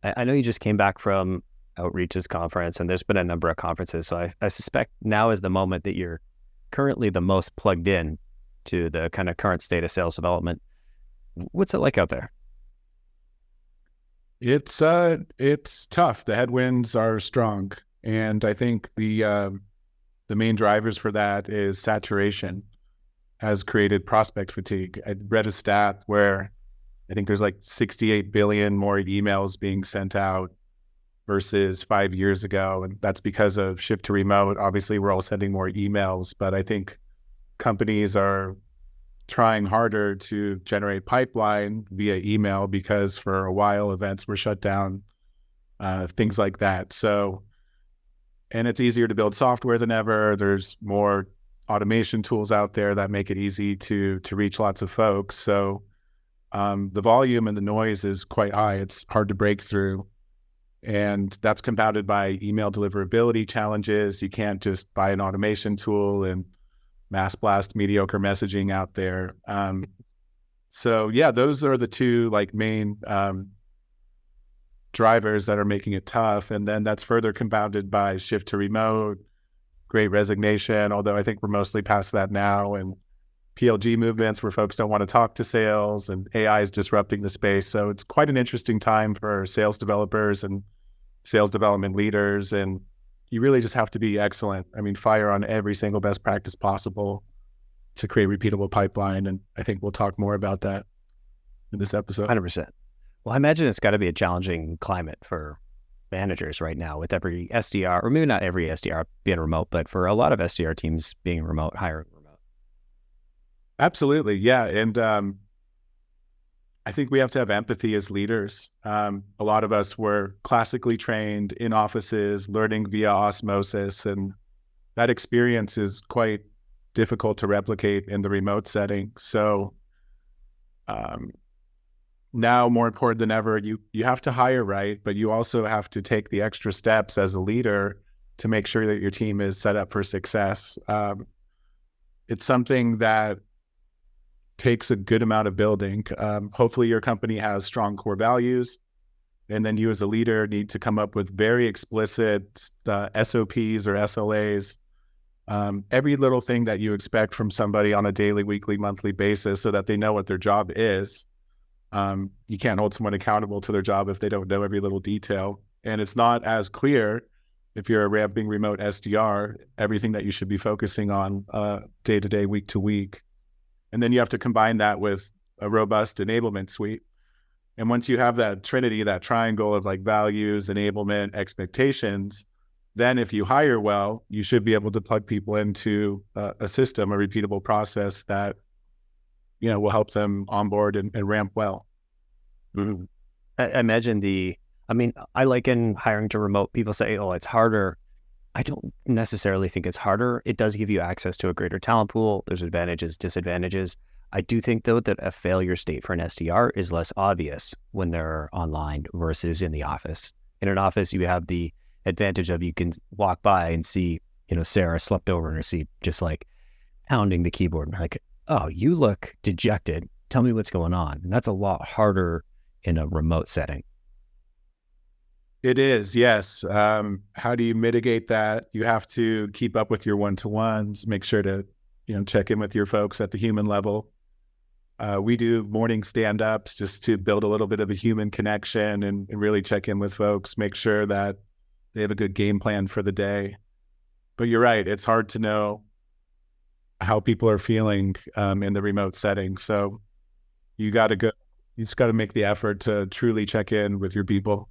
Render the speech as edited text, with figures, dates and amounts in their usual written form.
I know you just came back from Outreach's conference, and there's been a number of conferences. So I suspect now is the moment that you're currently the most plugged in to the kind of current state of sales development. What's it like out there? It's tough. The headwinds are strong, and I think the main drivers for that is saturation has created prospect fatigue. I read a stat where I think there's like 68 billion more emails being sent out versus 5 years ago, and that's because of shift to remote. Obviously, we're all sending more emails, but I think companies are trying harder to generate pipeline via email because for a while events were shut down, things like that. So, and it's easier to build software than ever. There's more automation tools out there that make it easy to reach lots of folks. So the volume and the noise is quite high. It's hard to break through. And that's compounded by email deliverability challenges. You can't just buy an automation tool and mass blast mediocre messaging out there. So yeah, those are the two like main drivers that are making it tough. And then that's further compounded by shift to remote, great resignation, although I think we're mostly past that now, and PLG movements where folks don't want to talk to sales, and AI is disrupting the space. So it's quite an interesting time for sales developers and sales development leaders. And you really just have to be excellent. I mean, fire on every single best practice possible to create repeatable pipeline. And I think we'll talk more about that in this episode. 100%. Well, I imagine it's got to be a challenging climate for managers right now with every SDR, or maybe not every SDR being remote, but for a lot of SDR teams being remote, hiring remote. Absolutely. Yeah. And I think we have to have empathy as leaders. A lot of us were classically trained in offices, learning via osmosis, and that experience is quite difficult to replicate in the remote setting. So now more important than ever, you have to hire right, but you also have to take the extra steps as a leader to make sure that your team is set up for success. It's something that takes a good amount of building. Hopefully your company has strong core values, and then you as a leader need to come up with very explicit SOPs or SLAs, every little thing that you expect from somebody on a daily, weekly, monthly basis so that they know what their job is. You can't hold someone accountable to their job if they don't know every little detail. And it's not as clear if you're a ramping remote SDR, everything that you should be focusing on day to day, week to week. And then you have to combine that with a robust enablement suite. And once you have that trinity, that triangle of like values, enablement, expectations, then if you hire well, you should be able to plug people into a system, a repeatable process that, you know, will help them onboard and ramp well. Mm-hmm. I imagine I liken hiring to remote. People say, oh, it's harder. I don't necessarily think it's harder. It does give you access to a greater talent pool. There's advantages, disadvantages. I do think, though, that a failure state for an SDR is less obvious when they're online versus in the office. In an office, you have the advantage of you can walk by and see, Sarah slept over in her seat, just like pounding the keyboard. And like, oh, you look dejected. Tell me what's going on. And that's a lot harder in a remote setting. It is, yes. How do you mitigate that? You have to keep up with your one-to-ones, make sure to, check in with your folks at the human level. We do morning stand-ups just to build a little bit of a human connection and really check in with folks, make sure that they have a good game plan for the day. But you're right, it's hard to know how people are feeling in the remote setting. So you just got to make the effort to truly check in with your people.